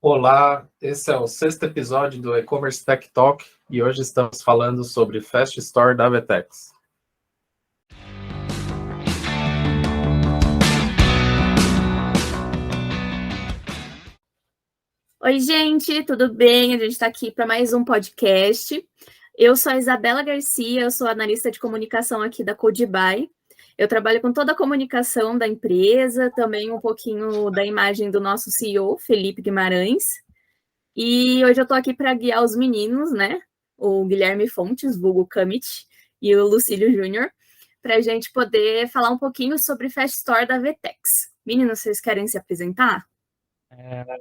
Olá, esse é o sexto episódio do E-Commerce Tech Talk e hoje estamos falando sobre Fast Store da Vetex. Oi, gente, tudo bem? A gente está aqui para mais um podcast. Eu sou a Isabela Garcia, eu sou analista de comunicação aqui da CodeBuy. Eu trabalho com toda a comunicação da empresa, também um pouquinho da imagem do nosso CEO, Felipe Guimarães. E hoje eu estou aqui para guiar os meninos, né? O Guilherme Fontes, vulgo Kamit, e o Lucílio Júnior, para a gente poder falar um pouquinho sobre Fast Store da Vetex. Meninos, vocês querem se apresentar?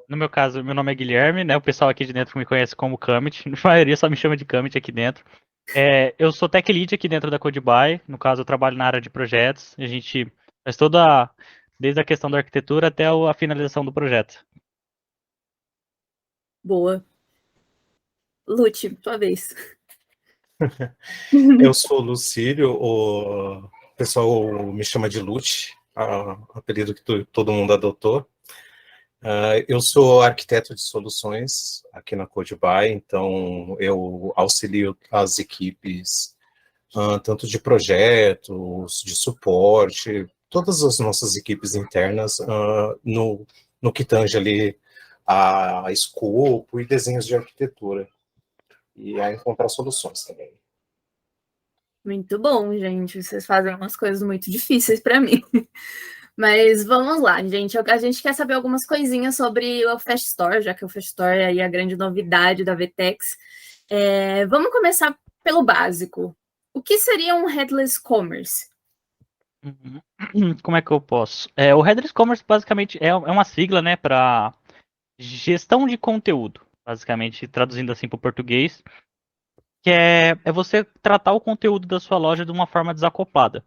No meu caso, meu nome é Guilherme, né? O pessoal aqui de dentro me conhece como Kamit. A maioria só me chama de Kamit aqui dentro. Eu sou Tech Lead aqui dentro da CodeBuy. No caso, eu trabalho na área de projetos. A gente faz desde a questão da arquitetura até a finalização do projeto. Boa. Lute, tua vez. Eu sou o Lucílio, o pessoal me chama de Lute, apelido que todo mundo adotou. Eu sou arquiteto de soluções aqui na CodeBuy, então eu auxilio as equipes, tanto de projetos, de suporte, todas as nossas equipes internas, no que tange ali a escopo e desenhos de arquitetura, e a encontrar soluções também. Muito bom, gente. Vocês fazem umas coisas muito difíceis para mim. Mas vamos lá, gente. A gente quer saber algumas coisinhas sobre o Fast Store, já que o Fast Store é aí a grande novidade da Vetex. Vamos começar pelo básico. O que seria um Headless Commerce? Como é que eu posso? O Headless Commerce basicamente é uma sigla, né, para gestão de conteúdo, basicamente traduzindo assim para o português, que é você tratar o conteúdo da sua loja de uma forma desacoplada.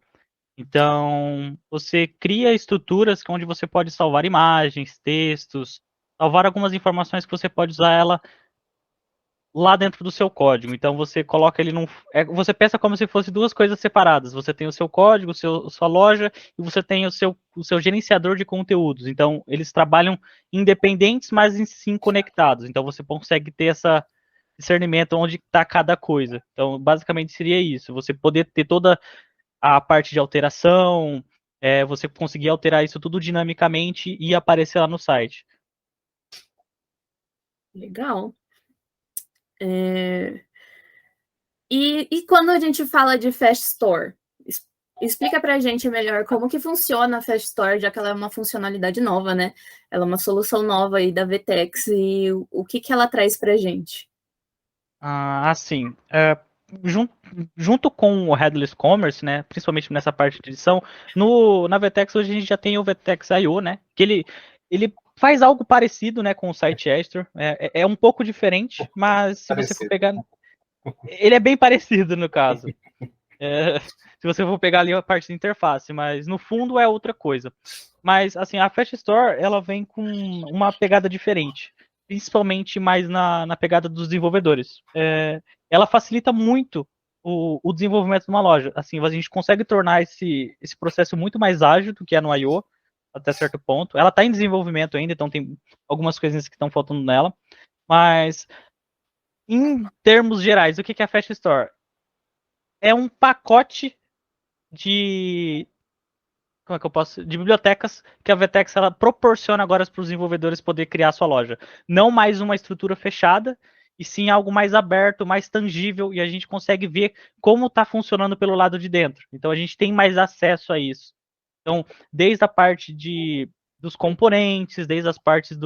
Então, você cria estruturas onde você pode salvar imagens, textos, salvar algumas informações que você pode usar ela lá dentro do seu código. Então, você coloca ele você pensa como se fosse duas coisas separadas. Você tem o seu código, sua loja, e você tem o seu gerenciador de conteúdos. Então, eles trabalham independentes, mas sim conectados. Então, você consegue ter essa discernimento onde está cada coisa. Então, basicamente seria isso. Você poder ter toda a parte de alteração, você conseguir alterar isso tudo dinamicamente e aparecer lá no site. Legal. E quando a gente fala de Fast Store, explica pra gente melhor como que funciona a Fast Store, já que ela é uma funcionalidade nova, né? Ela é uma solução nova aí da Vetex e o que ela traz pra gente. Assim, junto com o Headless Commerce, né, principalmente nessa parte de edição, na Vetex hoje a gente já tem o Vetex I/O, né, que ele faz algo parecido, né, com o Site Editor, é um pouco diferente, mas se você for pegar, ele é bem parecido no caso. Se você for pegar ali a parte de interface, mas no fundo é outra coisa. Mas, assim, a Fast Store, ela vem com uma pegada diferente, principalmente mais na pegada dos desenvolvedores. Ela facilita muito o desenvolvimento de uma loja. Assim, a gente consegue tornar esse processo muito mais ágil do que é no I/O, até certo ponto. Ela está em desenvolvimento ainda, então tem algumas coisinhas que estão faltando nela. Mas, em termos gerais, o que é a Fast Store? É um pacote de como é que eu posso de bibliotecas que a Vetex ela proporciona agora para os desenvolvedores poder criar sua loja. Não mais uma estrutura fechada, e sim algo mais aberto, mais tangível, e a gente consegue ver como está funcionando pelo lado de dentro. Então a gente tem mais acesso a isso. Então, desde a parte dos componentes, desde as partes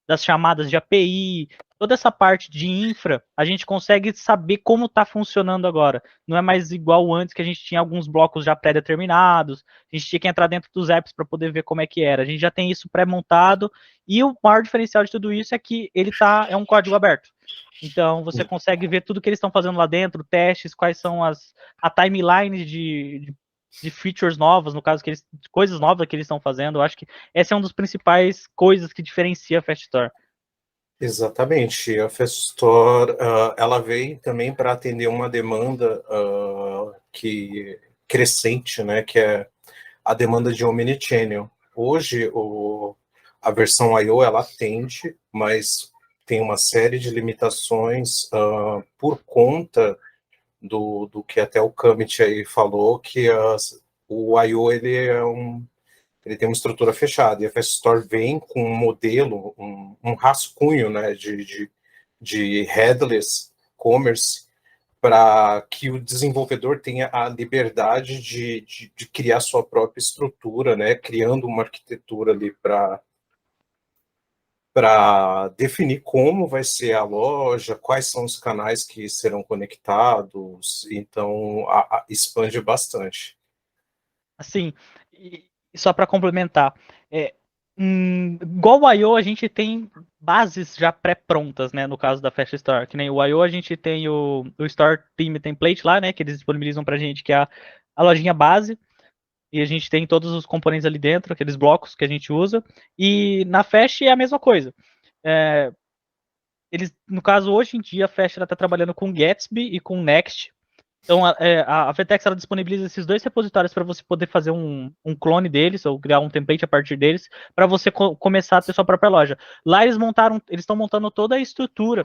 das chamadas de API, toda essa parte de infra, a gente consegue saber como está funcionando agora. Não é mais igual antes, que a gente tinha alguns blocos já pré-determinados, a gente tinha que entrar dentro dos apps para poder ver como é que era. A gente já tem isso pré-montado, e o maior diferencial de tudo isso é que é um código aberto. Então, você consegue ver tudo que eles estão fazendo lá dentro, testes, quais são a timeline de features novas, no caso, coisas novas que eles estão fazendo. Eu acho que essa é uma das principais coisas que diferencia a Fast Store. Exatamente. A Fast Store, ela veio também para atender uma demanda crescente, né, que é a demanda de omnichannel. Hoje, a versão I/O ela atende, mas tem uma série de limitações por conta do que até o Kamit aí falou, que o I/O ele tem uma estrutura fechada, e a Fast Store vem com um modelo, um rascunho, né, de headless commerce, para que o desenvolvedor tenha a liberdade de criar sua própria estrutura, né, criando uma arquitetura ali para definir como vai ser a loja, quais são os canais que serão conectados, então expande bastante. Assim, e só para complementar, igual o I/O, a gente tem bases já pré-prontas, né, no caso da Fast Store, que nem o I/O a gente tem o Store Theme Template lá, né, que eles disponibilizam pra gente, que é a lojinha base, e a gente tem todos os componentes ali dentro, aqueles blocos que a gente usa, e na Fast é a mesma coisa. Eles, no caso, hoje em dia, a Fast está trabalhando com Gatsby e com Next. Então, a Vertex ela disponibiliza esses dois repositórios para você poder fazer um clone deles, ou criar um template a partir deles, para você começar a ter sua própria loja. Lá eles estão montando toda a estrutura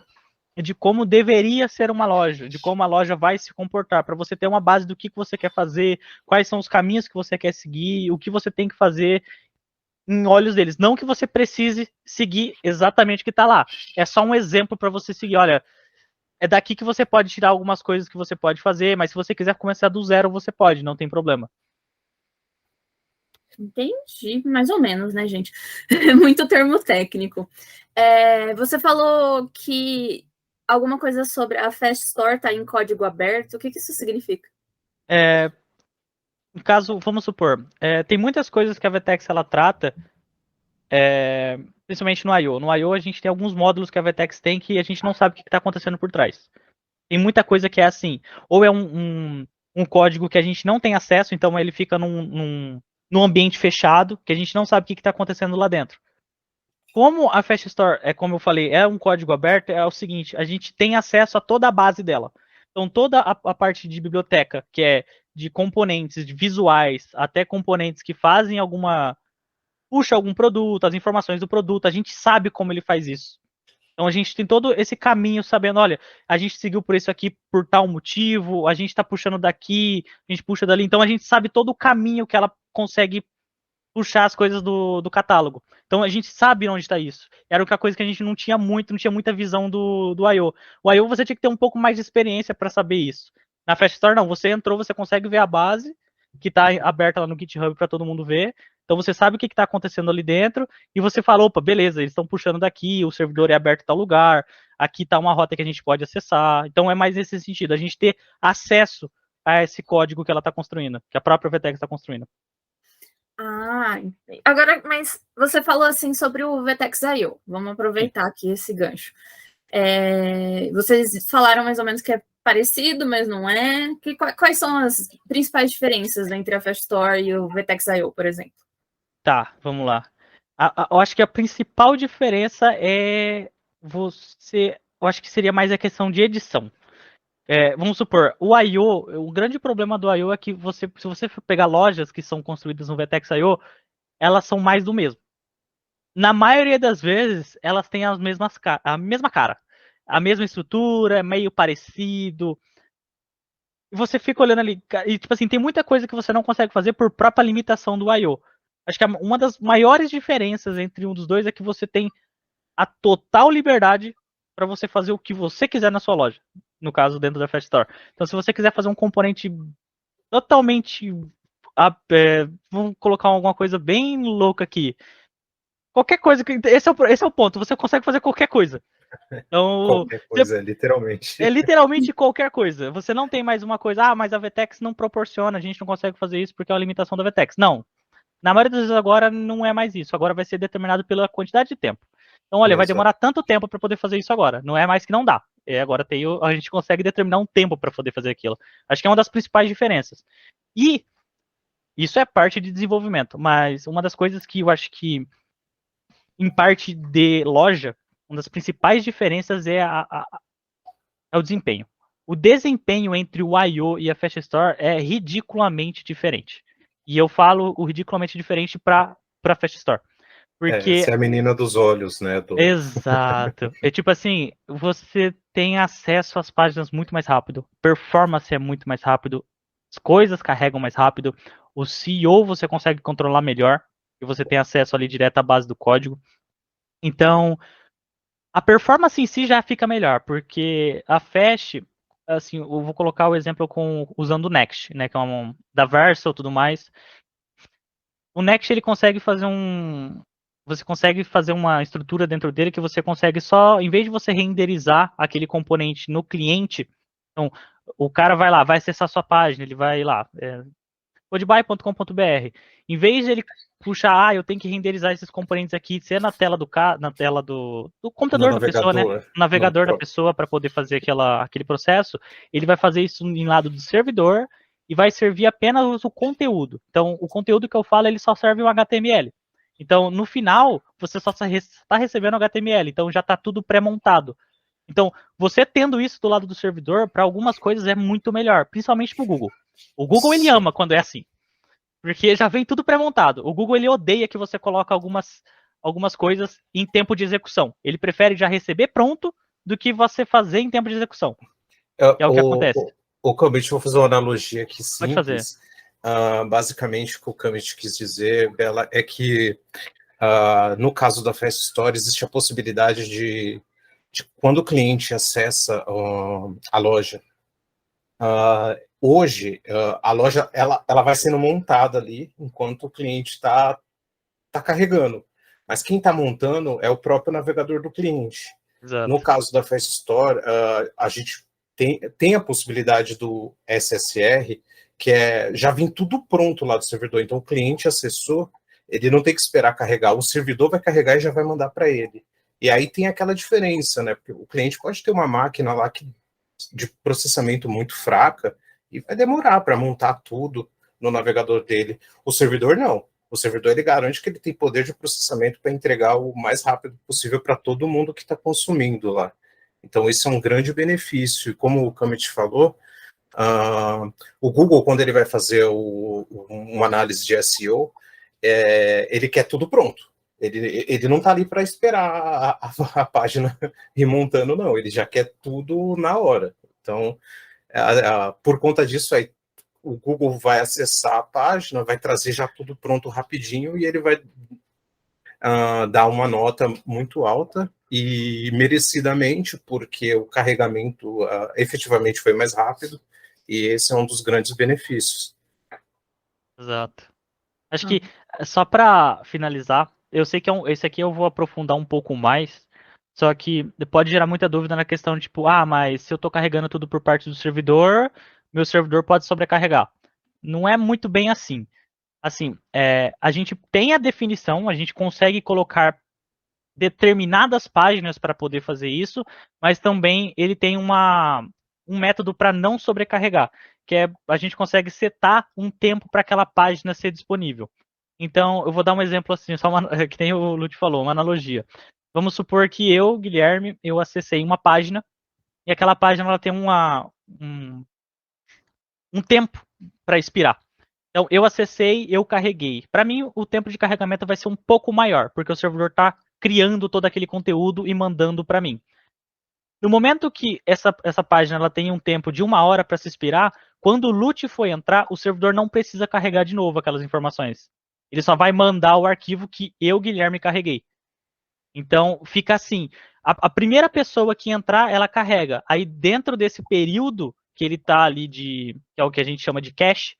de como deveria ser uma loja, de como a loja vai se comportar, para você ter uma base do que você quer fazer, quais são os caminhos que você quer seguir, o que você tem que fazer em olhos deles. Não que você precise seguir exatamente o que está lá. É só um exemplo para você seguir. Olha, é daqui que você pode tirar algumas coisas que você pode fazer, mas se você quiser começar do zero, você pode, não tem problema. Entendi, mais ou menos, né, gente? Muito termo técnico. Você falou que alguma coisa sobre a Fast Store está em código aberto. O que isso significa? No caso, vamos supor, tem muitas coisas que a Vertex ela trata, principalmente no I/O. No I/O a gente tem alguns módulos que a Vertex tem que a gente não sabe o que está acontecendo por trás. Tem muita coisa que é assim, ou é um código que a gente não tem acesso, então ele fica num ambiente fechado, que a gente não sabe o que está acontecendo lá dentro. Como a Fast Store, como eu falei, é um código aberto, é o seguinte, a gente tem acesso a toda a base dela. Então, toda a parte de biblioteca, que é de componentes, de visuais, até componentes que fazem puxa algum produto, as informações do produto, a gente sabe como ele faz isso. Então, a gente tem todo esse caminho sabendo, olha, a gente seguiu por isso aqui por tal motivo, a gente está puxando daqui, a gente puxa dali. Então, a gente sabe todo o caminho que ela consegue puxar as coisas do catálogo. Então a gente sabe onde está isso. Era a coisa que a gente não tinha muita visão do I/O. O I/O você tinha que ter um pouco mais de experiência para saber isso. Na Fast Store não, você entrou, você consegue ver a base que está aberta lá no GitHub para todo mundo ver. Então você sabe o que está acontecendo ali dentro e você fala, opa, beleza, eles estão puxando daqui, o servidor é aberto em tal lugar, aqui está uma rota que a gente pode acessar. Então é mais nesse sentido, a gente ter acesso a esse código que ela está construindo, que a própria Vertex está construindo. Agora, mas você falou assim sobre o Vertex I/O. Vamos aproveitar aqui esse gancho. Vocês falaram mais ou menos que é parecido, mas não é. Quais são as principais diferenças entre a Fast Store e o Vertex I/O, por exemplo? Tá, vamos lá. Eu acho que a principal diferença eu acho que seria mais a questão de edição. Vamos supor, o grande problema do I/O é que se você for pegar lojas que são construídas no Vertex I/O, elas são mais do mesmo. Na maioria das vezes, elas têm a mesma cara, a mesma estrutura, é meio parecido. E você fica olhando ali, e tipo assim, tem muita coisa que você não consegue fazer por própria limitação do I/O. Acho que uma das maiores diferenças entre um dos dois é que você tem a total liberdade para você fazer o que você quiser na sua loja. No caso, dentro da Fast Store. Então, se você quiser fazer um componente totalmente... vamos colocar alguma coisa bem louca aqui. Qualquer coisa... Esse é o ponto. Você consegue fazer qualquer coisa. Então, qualquer coisa, literalmente. É literalmente qualquer coisa. Você não tem mais uma coisa... mas a Vertex não proporciona. A gente não consegue fazer isso porque é uma limitação da Vertex. Não. Na maioria das vezes agora não é mais isso. Agora vai ser determinado pela quantidade de tempo. Então, olha, vai demorar tanto tempo para poder fazer isso agora. Não é mais que não dá. Agora a gente consegue determinar um tempo para poder fazer aquilo. Acho que é uma das principais diferenças. E isso é parte de desenvolvimento. Mas uma das coisas que eu acho que, em parte de loja, uma das principais diferenças é o desempenho. O desempenho entre o I/O e a Fast Store é ridiculamente diferente. E eu falo o ridiculamente diferente para a Fast Store. Porque Essa é a menina dos olhos, né? exato. É tipo assim, você tem acesso às páginas muito mais rápido, performance é muito mais rápido, as coisas carregam mais rápido, o CEO você consegue controlar melhor, e você tem acesso ali direto à base do código. Então, a performance em si já fica melhor, porque a Fast, assim, eu vou colocar o exemplo usando o Next, né, que é da Vercel e tudo mais. O Next ele consegue fazer você consegue fazer uma estrutura dentro dele que você consegue só, em vez de você renderizar aquele componente no cliente, então o cara vai lá, vai acessar a sua página, ele vai lá, codebuy.com.br. Em vez de ele puxar, eu tenho que renderizar esses componentes aqui, ser na tela na tela do computador da pessoa, né? No navegador da pessoa para poder fazer aquele processo, ele vai fazer isso em lado do servidor e vai servir apenas o conteúdo. Então, o conteúdo que eu falo, ele só serve o HTML. Então, no final, você só está recebendo HTML, então já está tudo pré-montado. Então, você tendo isso do lado do servidor, para algumas coisas é muito melhor, principalmente para o Google. O Google, ele ama quando é assim, porque já vem tudo pré-montado. O Google, ele odeia que você coloque algumas coisas em tempo de execução. Ele prefere já receber pronto do que você fazer em tempo de execução. É o que acontece. O Commit, vou fazer uma analogia aqui Pode fazer. simples. Basicamente, o que o Commit quis dizer, Bela, é que no caso da Fast Store, existe a possibilidade de quando o cliente acessa a loja, hoje, a loja ela vai sendo montada ali enquanto o cliente está carregando. Mas quem está montando é o próprio navegador do cliente. Exato. No caso da Fast Store, a gente tem a possibilidade do SSR, que já vem tudo pronto lá do servidor. Então, o cliente acessou, ele não tem que esperar carregar. O servidor vai carregar e já vai mandar para ele. E aí tem aquela diferença, né? Porque o cliente pode ter uma máquina lá de processamento muito fraca e vai demorar para montar tudo no navegador dele. O servidor não. O servidor ele garante que ele tem poder de processamento para entregar o mais rápido possível para todo mundo que está consumindo lá. Então, isso é um grande benefício. Como o Commit falou, o Google, quando ele vai fazer uma análise de SEO, ele quer tudo pronto. Ele não está ali para esperar a página ir montando, não. Ele já quer tudo na hora. Então, por conta disso, aí, o Google vai acessar a página, vai trazer já tudo pronto rapidinho e ele vai dar uma nota muito alta e merecidamente, porque o carregamento efetivamente foi mais rápido e esse é um dos grandes benefícios. Exato. Acho que, só para finalizar, eu sei que esse aqui eu vou aprofundar um pouco mais, só que pode gerar muita dúvida na questão de, tipo, mas se eu estou carregando tudo por parte do servidor, meu servidor pode sobrecarregar. Não é muito bem assim. Assim, a gente tem a definição, a gente consegue colocar determinadas páginas para poder fazer isso, mas também ele tem um método para não sobrecarregar, que a gente consegue setar um tempo para aquela página ser disponível. Então, eu vou dar um exemplo assim, que nem o Lute falou, uma analogia. Vamos supor que eu, Guilherme, eu acessei uma página e aquela página ela tem um tempo para expirar. Então, eu acessei, eu carreguei. Para mim, o tempo de carregamento vai ser um pouco maior, porque o servidor está criando todo aquele conteúdo e mandando para mim. No momento que essa página ela tem um tempo de 1 hora para se expirar, quando o Lute for entrar, o servidor não precisa carregar de novo aquelas informações. Ele só vai mandar o arquivo que eu, Guilherme, carreguei. Então, fica assim. A primeira pessoa que entrar, ela carrega. Aí, dentro desse período que ele está ali que é o que a gente chama de cache,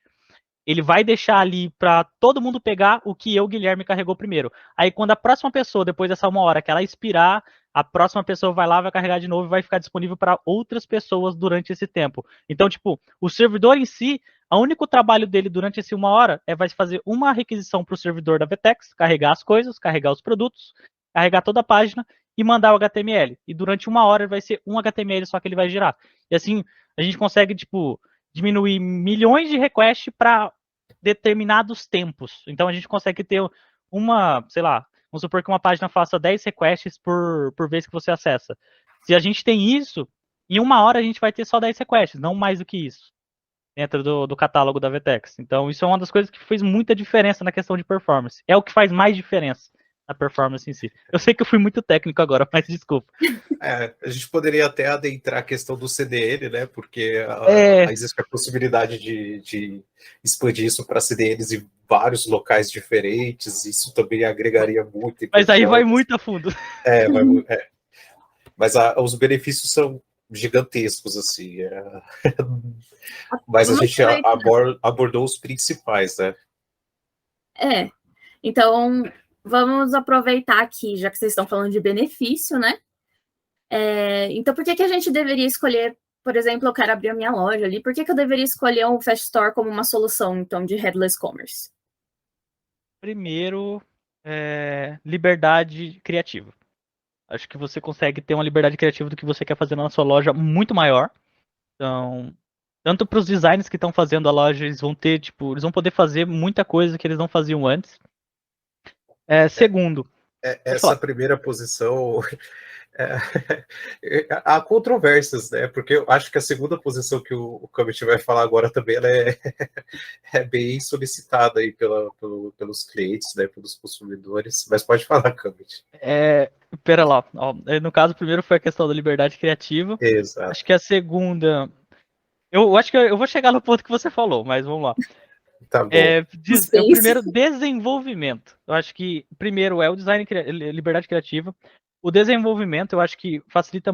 ele vai deixar ali para todo mundo pegar o que eu, Guilherme, carregou primeiro. Aí, quando a próxima pessoa, depois dessa 1 hora que ela expirar, a próxima pessoa vai lá, vai carregar de novo e vai ficar disponível para outras pessoas durante esse tempo. Então, tipo, o servidor em si, o único trabalho dele durante esse 1 hora vai fazer uma requisição para o servidor da VTEX, carregar as coisas, carregar os produtos, carregar toda a página e mandar o HTML. E durante 1 hora vai ser um HTML só que ele vai girar. E assim, a gente consegue, tipo, diminuir milhões de requests para determinados tempos. Então a gente consegue ter sei lá, vamos supor que uma página faça 10 requests por vez que você acessa. Se a gente tem isso, em 1 hora a gente vai ter só 10 requests, não mais do que isso, dentro do catálogo da VTEX. Então isso é uma das coisas que fez muita diferença na questão de performance. É o que faz mais diferença a performance em si. Eu sei que eu fui muito técnico agora, mas desculpa. A gente poderia até adentrar a questão do CDN, né? Porque existe a possibilidade de expandir isso para CDNs em vários locais diferentes. Isso também agregaria muito. Mas aí vai muito a fundo. Mas os benefícios são gigantescos, assim. Mas a gente abordou os principais, né? Então, vamos aproveitar aqui, já que vocês estão falando de benefício, né? Então, por que a gente deveria escolher, por exemplo, eu quero abrir a minha loja ali, por que eu deveria escolher um Fast Store como uma solução, então, de headless commerce? Primeiro, liberdade criativa. Acho que você consegue ter uma liberdade criativa do que você quer fazer na sua loja muito maior. Então, tanto para os designers que estão fazendo a loja, eles vão poder fazer muita coisa que eles não faziam antes. Segundo, essa primeira posição, há controvérsias, né? Porque eu acho que a segunda posição que o Commit vai falar agora também, ela é bem solicitada aí pelos clientes, né? Pelos consumidores. Mas pode falar, Commit. Pera lá. Ó, no caso, primeiro foi a questão da liberdade criativa. Exato. Acho que a segunda... Eu acho que eu vou chegar no ponto que você falou, mas vamos lá. Tá bom. O primeiro, desenvolvimento. Eu acho que primeiro é o design, liberdade criativa. O desenvolvimento, eu acho que facilita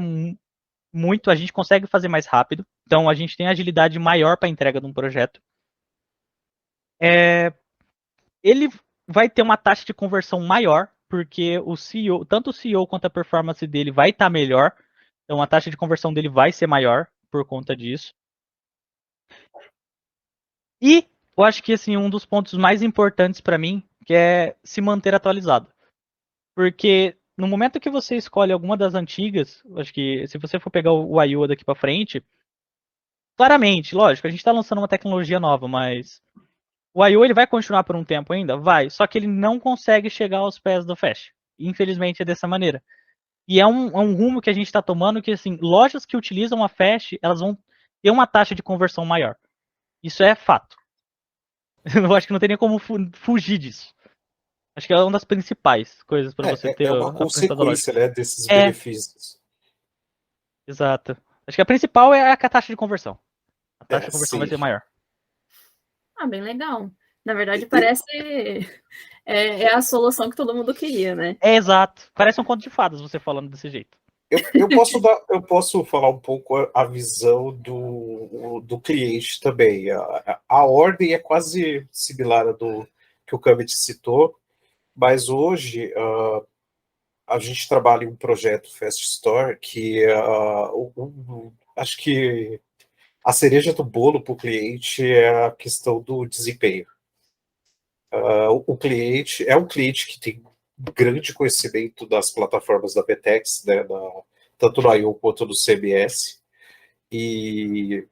muito, a gente consegue fazer mais rápido. Então, a gente tem agilidade maior para a entrega de um projeto. Ele vai ter uma taxa de conversão maior, porque o CEO, tanto o CEO quanto a performance dele vai estar melhor. Então, a taxa de conversão dele vai ser maior por conta disso. E eu acho que assim, um dos pontos mais importantes para mim, que é se manter atualizado. Porque no momento que você escolhe alguma das antigas, acho que se você for pegar o Iowa daqui para frente, claramente, lógico, a gente está lançando uma tecnologia nova, mas o Iowa ele vai continuar por um tempo ainda? Vai, só que ele não consegue chegar aos pés do Fast. Infelizmente é dessa maneira. E é um rumo que a gente está tomando que, assim, lojas que utilizam a Fast, elas vão ter uma taxa de conversão maior. Isso é fato. Eu acho que não tem nem como fugir disso. Acho que é uma das principais coisas para você ter. É uma consequência, né, desses benefícios. Exato. Acho que a principal é a taxa de conversão. A taxa de conversão vai ser maior. Bem legal. Na verdade, parece a solução que todo mundo queria, né? Exato. Parece um conto de fadas você falando desse jeito. Eu posso falar um pouco a visão do cliente também. A ordem é quase similar à do que o Commit citou, mas hoje a gente trabalha em um projeto Fast Store que acho que a cereja do bolo para o cliente é a questão do desempenho. O cliente é um cliente que tem grande conhecimento das plataformas da VTEX, né, tanto no I/O quanto no CMS, e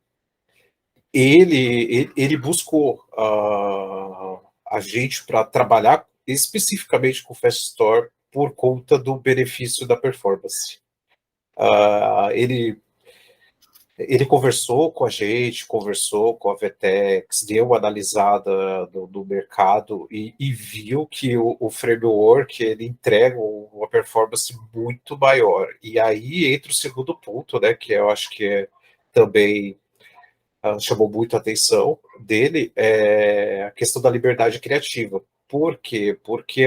ele buscou a gente para trabalhar especificamente com o Fast Store por conta do benefício da performance. Ele conversou com a gente, conversou com a VTEX, deu uma analisada do mercado e viu que o framework ele entrega uma performance muito maior. E aí entra o segundo ponto, né, que eu acho que também chamou muito a atenção dele, é a questão da liberdade criativa. Por quê? Porque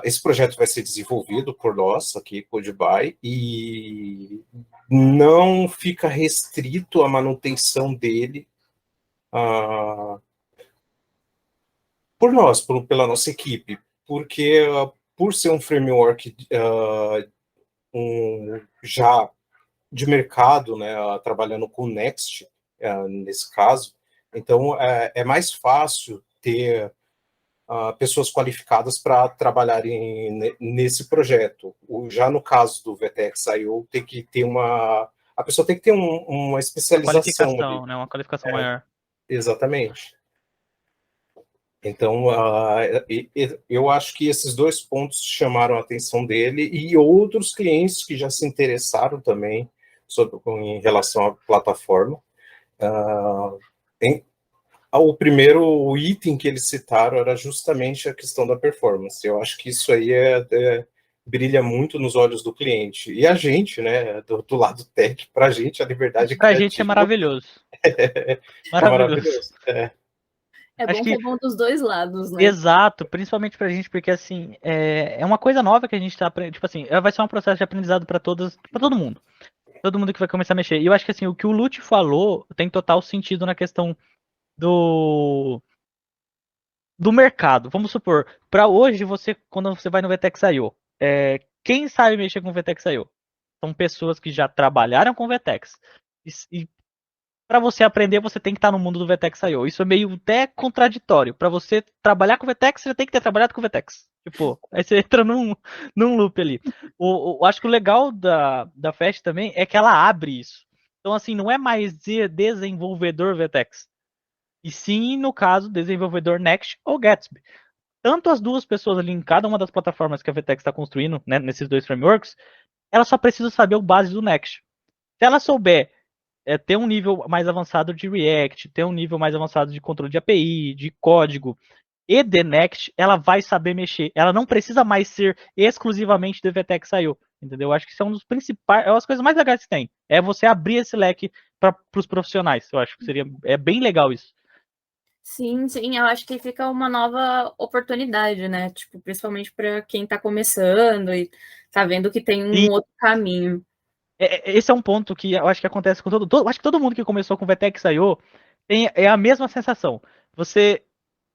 esse projeto vai ser desenvolvido por nós aqui, CodeBuy, e não fica restrito a manutenção dele por nós, pela nossa equipe, porque por ser um framework já de mercado, né, trabalhando com Next, nesse caso, então é mais fácil ter pessoas qualificadas para trabalharem nesse projeto. Já no caso do VTEX.io, tem que ter a pessoa tem que ter uma especialização. Qualificação, né? Uma qualificação maior. Exatamente. Então, eu acho que esses dois pontos chamaram a atenção dele e outros clientes que já se interessaram também em relação à plataforma. o primeiro item que eles citaram era justamente a questão da performance. Eu acho que isso aí brilha muito nos olhos do cliente. E a gente, né, do lado tech, para a gente, a liberdade Pra gente é criativa maravilhoso. é maravilhoso. É Acho bom que- que é bom dos dois lados, né? Exato, principalmente pra gente, porque assim, é uma coisa nova que a gente tá aprendendo, tipo assim, vai ser um processo de aprendizado pra todos, para todo mundo. Todo mundo que vai começar a mexer. E eu acho que assim, o que o Lute falou tem total sentido na questão do mercado. Vamos supor, para hoje você quando você vai no VTEX.io, quem sabe mexer com o VTEX.io? São pessoas que já trabalharam com VTEX. E para você aprender, você tem que estar no mundo do VTEX.io. Isso é meio até contraditório. Para você trabalhar com VTEX, você já tem que ter trabalhado com VTEX. Tipo, aí você entra num loop ali. Acho que o legal da Fast também é que ela abre isso. Então, assim, não é mais desenvolvedor VTEX. E sim, no caso, desenvolvedor Next ou Gatsby. Tanto as duas pessoas ali em cada uma das plataformas que a VTEX está construindo, né, nesses dois frameworks, ela só precisa saber o base do Next. Se ela souber ter um nível mais avançado de React, ter um nível mais avançado de controle de API, de código e de Next, ela vai saber mexer. Ela não precisa mais ser exclusivamente do VTEX.io, entendeu? Eu acho que isso é um dos principais, é uma das coisas mais legais que tem. É você abrir esse leque para os profissionais. Eu acho que é bem legal isso. Sim, sim, eu acho que fica uma nova oportunidade, né? Tipo, principalmente para quem está começando e tá vendo que tem um outro caminho. Esse é um ponto que eu acho que acontece com acho que todo mundo que começou com VTEX.io é a mesma sensação. Você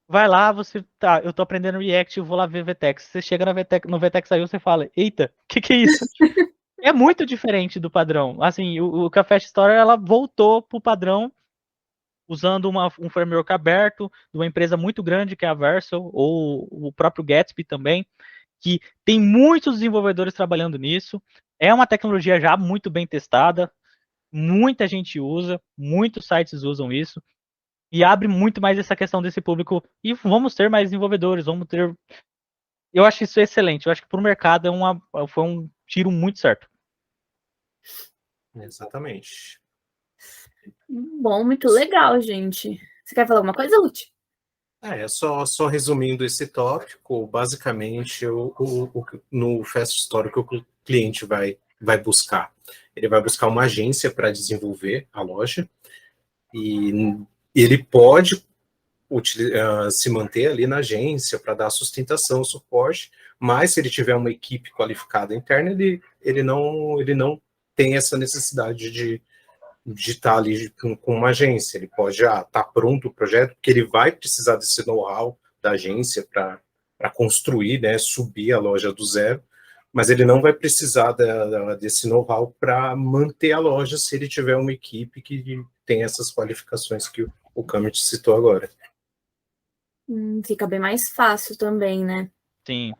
vai lá, eu tô aprendendo React, eu vou lá ver VTEX. Você chega no VTEX.io, você fala, eita, que é isso? É muito diferente do padrão. Assim, o Café Store, ela voltou pro padrão usando um framework aberto de uma empresa muito grande que é a Vercel, ou o próprio Gatsby também, que tem muitos desenvolvedores trabalhando nisso. É uma tecnologia já muito bem testada, muita gente usa, muitos sites usam isso, e abre muito mais essa questão desse público. E vamos ter mais desenvolvedores, vamos ter. Eu acho isso excelente. Eu acho que para o mercado foi um tiro muito certo. Exatamente. Bom, muito legal, gente. Você quer falar alguma coisa, Lute? Só resumindo esse tópico, basicamente, no Fast Story, que o cliente vai buscar? Ele vai buscar uma agência para desenvolver a loja, e ele pode se manter ali na agência para dar sustentação, suporte, mas se ele tiver uma equipe qualificada interna, ele não tem essa necessidade de estar ali com uma agência. Ele pode estar pronto o projeto, porque ele vai precisar desse know-how da agência para construir, né, subir a loja do zero, mas ele não vai precisar desse know-how para manter a loja se ele tiver uma equipe que tem essas qualificações que o Kamit citou agora. Fica bem mais fácil também, né? Sim.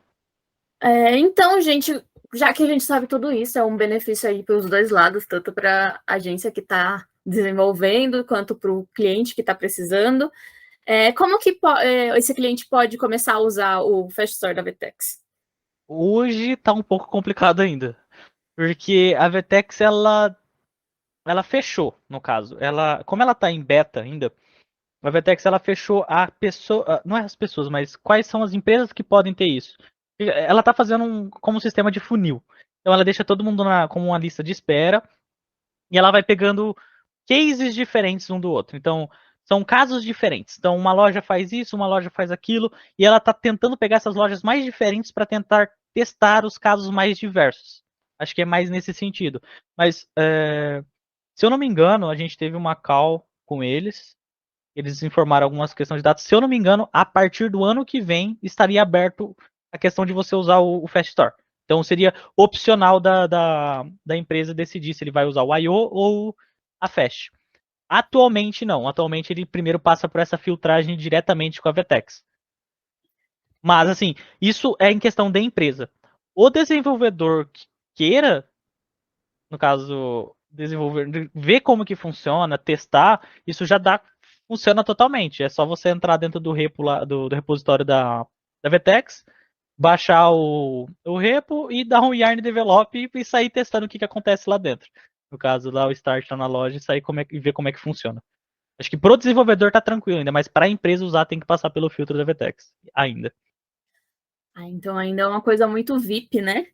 Então, gente, já que a gente sabe tudo isso, é um benefício aí para os dois lados, tanto para a agência que está desenvolvendo, quanto para o cliente que está precisando. Como que esse cliente pode começar a usar o Fast Store da VTEX? Hoje está um pouco complicado ainda, porque a VTEX ela fechou, no caso. Como ela está em beta ainda, a VTEX ela fechou a pessoa, não é as pessoas, mas quais são as empresas que podem ter isso. Ela está fazendo como um sistema de funil. Então ela deixa todo mundo como uma lista de espera e ela vai pegando cases diferentes um do outro. Então são casos diferentes. Então uma loja faz isso, uma loja faz aquilo e ela está tentando pegar essas lojas mais diferentes para tentar testar os casos mais diversos. Acho que é mais nesse sentido. Mas se eu não me engano, a gente teve uma call com eles. Eles informaram algumas questões de dados. Se eu não me engano, a partir do ano que vem estaria aberto a questão de você usar o Fast Store. Então seria opcional da empresa decidir se ele vai usar o I/O ou a Fast. Atualmente não. Atualmente ele primeiro passa por essa filtragem diretamente com a VTEX. Mas assim, isso é em questão da empresa. O desenvolvedor que queira, no caso, desenvolver, ver como que funciona, testar, isso já funciona totalmente. É só você entrar dentro do repo lá, do repositório da VTEX, baixar o repo e dar um yarn develop e sair testando o que acontece lá dentro. No caso, lá o start tá na loja e sair e ver como é que funciona. Acho que pro desenvolvedor tá tranquilo ainda, mas para a empresa usar tem que passar pelo filtro da VTEX ainda. Então ainda é uma coisa muito VIP, né?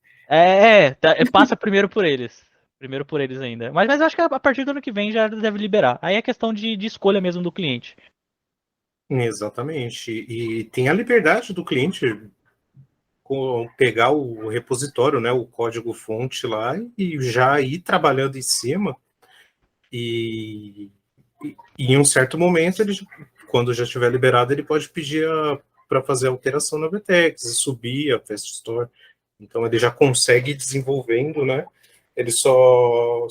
Passa primeiro por eles. Primeiro por eles ainda. Mas eu acho que a partir do ano que vem já deve liberar. Aí é questão de escolha mesmo do cliente. Exatamente. E tem a liberdade do cliente pegar o repositório, né, o código-fonte lá e já ir trabalhando em cima. E em um certo momento, ele, quando já estiver liberado, ele pode pedir para fazer alteração na VTEX e subir a Fast Store. Então ele já consegue ir desenvolvendo, né? Ele só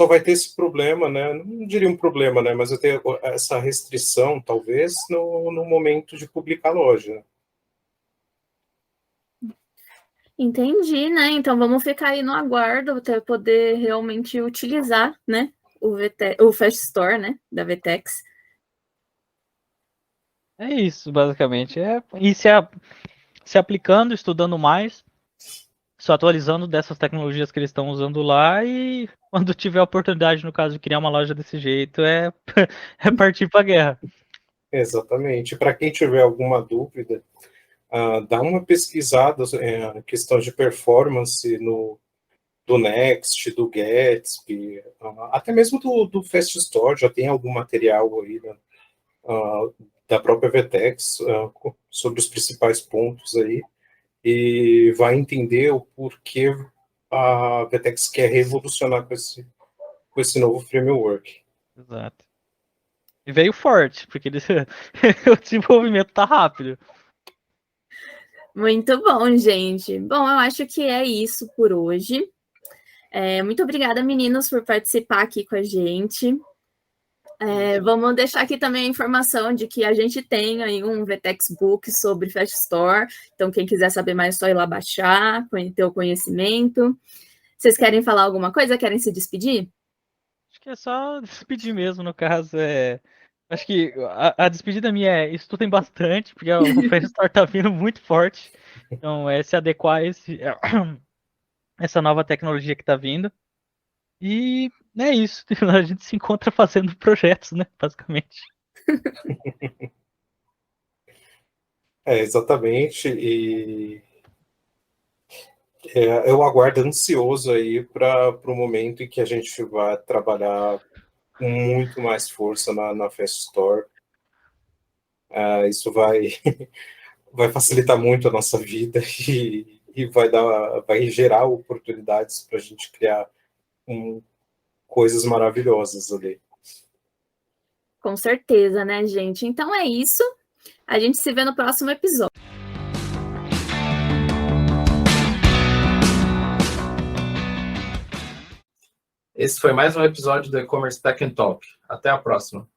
vai ter esse problema, né? Não diria um problema, né? Mas vai ter essa restrição, talvez, no momento de publicar a loja. Entendi, né? Então vamos ficar aí no aguardo até poder realmente utilizar, né? O Fast Store, né? Da VTEX. É isso, basicamente. E se aplicando, estudando mais, se atualizando dessas tecnologias que eles estão usando lá e quando tiver a oportunidade, no caso, de criar uma loja desse jeito, é partir para a guerra. Exatamente. Para quem tiver alguma dúvida, dá uma pesquisada na questão de performance do Next, do Gatsby, até mesmo do Fast Store, já tem algum material aí, né, da própria VTEX sobre os principais pontos aí, e vai entender o porquê a VTEX quer revolucionar com esse novo framework. Exato. E veio forte, porque o desenvolvimento tá rápido. Muito bom, gente. Bom, eu acho que é isso por hoje. Muito obrigada, meninos, por participar aqui com a gente. Vamos deixar aqui também a informação de que a gente tem aí um VTEX Book sobre Fast Store. Então, quem quiser saber mais, é só ir lá baixar, ter o conhecimento. Vocês querem falar alguma coisa? Querem se despedir? Acho que é só despedir mesmo, no caso. Acho que a despedida minha é estudem bastante, porque o Fast Store tá vindo muito forte. Então, se adequar a essa nova tecnologia que tá vindo. E é isso. A gente se encontra fazendo projetos, né? Basicamente. Exatamente. E eu aguardo ansioso aí para o momento em que a gente vai trabalhar com muito mais força na Fast Store. Isso vai facilitar muito a nossa vida e vai gerar oportunidades para a gente criar coisas maravilhosas ali. Com certeza, né, gente? Então é isso. A gente se vê no próximo episódio. Esse foi mais um episódio do E-Commerce Tech and Talk. Até a próxima.